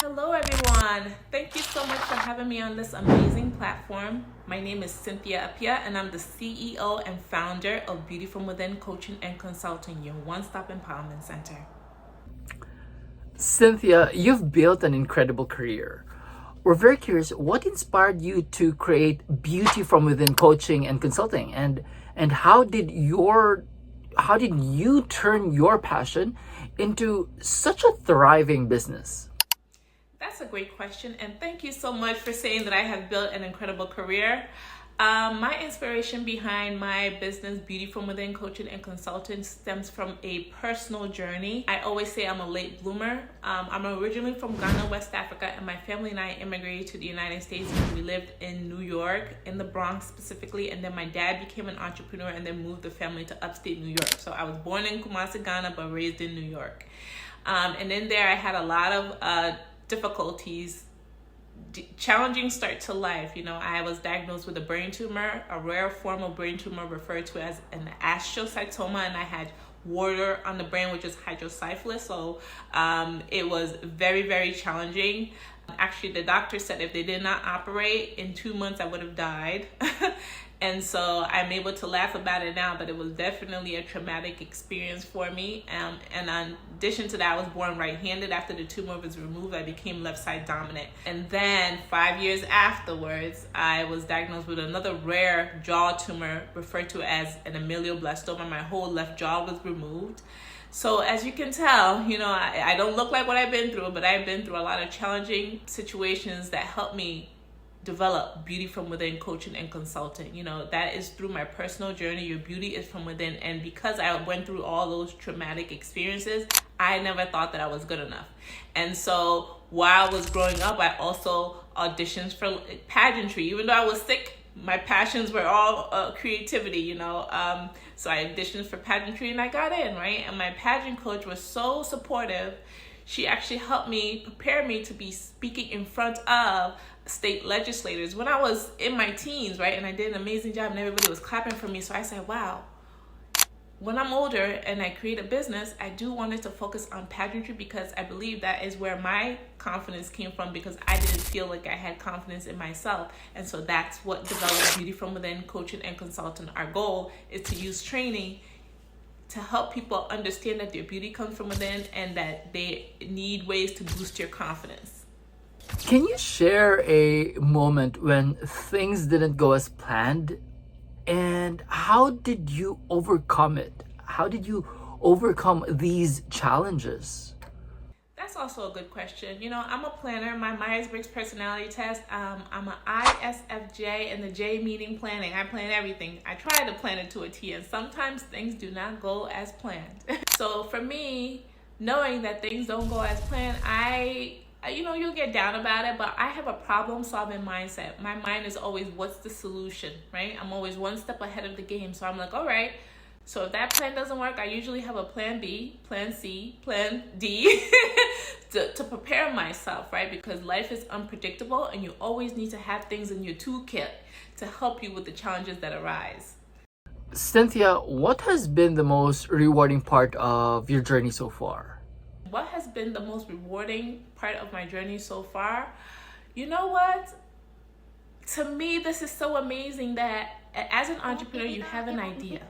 Hello everyone. Thank you so much for having me on this amazing platform. My name is Cynthia Appiah and I'm the CEO and founder of Beauty From Within Coaching and Consulting, your one-stop empowerment center. Cynthia, you've built an incredible career. We're very curious, what inspired you to create Beauty From Within Coaching and Consulting, and how did you turn your passion into such a thriving business? That's a great question, and thank you so much for saying that I have built an incredible career. My inspiration behind my business, Beauty From Within Coaching and Consulting, stems from a personal journey. I always say I'm a late bloomer. I'm originally from Ghana, West Africa, and my family and I immigrated to the United States when we lived in New York, in the Bronx specifically, and then my dad became an entrepreneur and then moved the family to upstate New York. So I was born in Kumasi, Ghana, but raised in New York. And in there I had a lot of difficulties, challenging start to life. I was diagnosed with a brain tumor, a rare form of brain tumor referred to as an astrocytoma, and I had water on the brain, which is hydrocephalus. So it was very, very challenging. Actually, the doctor said if they did not operate in 2 months, I would have died. And so I'm able to laugh about it now, but it was definitely a traumatic experience for me. And in addition to that, I was born right-handed. After the tumor was removed, I became left side dominant. And then 5 years afterwards, I was diagnosed with another rare jaw tumor referred to as an ameloblastoma. My whole left jaw was removed. So as you can tell, I don't look like what I've been through, but I've been through a lot of challenging situations that helped me develop Beauty From Within Coaching and Consulting. That is through my personal journey. Your beauty is from within. And because I went through all those traumatic experiences, I never thought that I was good enough. And so while I was growing up, I also auditioned for pageantry. Even though I was sick, my passions were all creativity, so I auditioned for pageantry and I got in, right? And my pageant coach was so supportive. She actually helped me, prepare me to be speaking in front of state legislators when I was in my teens, right? And I did an amazing job and everybody was clapping for me. So I said, wow, when I'm older and I create a business, I do want it to focus on pageantry because I believe that is where my confidence came from, because I didn't feel like I had confidence in myself. And so that's what developed Beauty From Within Coaching and Consulting. Our goal is to use training to help people understand that their beauty comes from within and that they need ways to boost your confidence. Can you share a moment when things didn't go as planned, and how did you overcome it? How did you overcome these challenges? That's also a good question. I'm a planner. My Myers-Briggs personality test, I'm an ISFJ, and the J meaning planning. I plan everything. I try to plan it to a T, and sometimes things do not go as planned. So for me, knowing that things don't go as planned, you'll get down about it, but I have a problem-solving mindset. My mind is always, what's the solution, right? I'm always one step ahead of the game. So I'm like, all right, so if that plan doesn't work, I usually have a plan B, plan C, plan D to prepare myself, right? Because life is unpredictable and you always need to have things in your toolkit to help you with the challenges that arise. Cynthia, what has been the most rewarding part of your journey so far? What has been the most rewarding part of my journey so far? You know what? To me, this is so amazing that as an entrepreneur, you have an idea.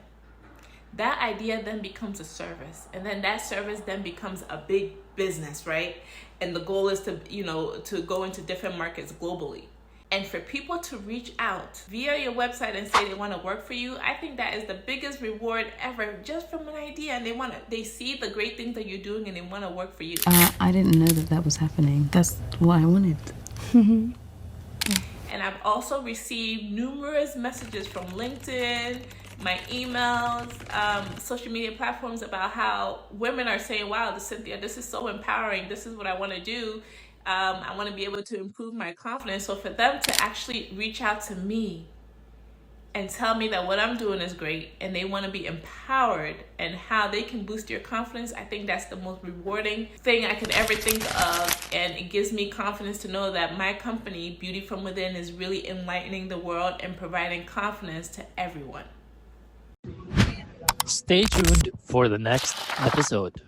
That idea then becomes a service, and then that service then becomes a big business, right? And the goal is to go into different markets globally. And for people to reach out via your website and say they want to work for you, I think that is the biggest reward ever, just from an idea. And they see the great things that you're doing and they want to work for you. I didn't know that was happening. That's what I wanted. And I've also received numerous messages from LinkedIn, my emails, social media platforms about how women are saying, wow, Cynthia, this is so empowering. This is what I want to do. I want to be able to improve my confidence. So for them to actually reach out to me and tell me that what I'm doing is great and they want to be empowered and how they can boost your confidence, I think that's the most rewarding thing I could ever think of. And it gives me confidence to know that my company, Beauty From Within, is really enlightening the world and providing confidence to everyone. Stay tuned for the next episode.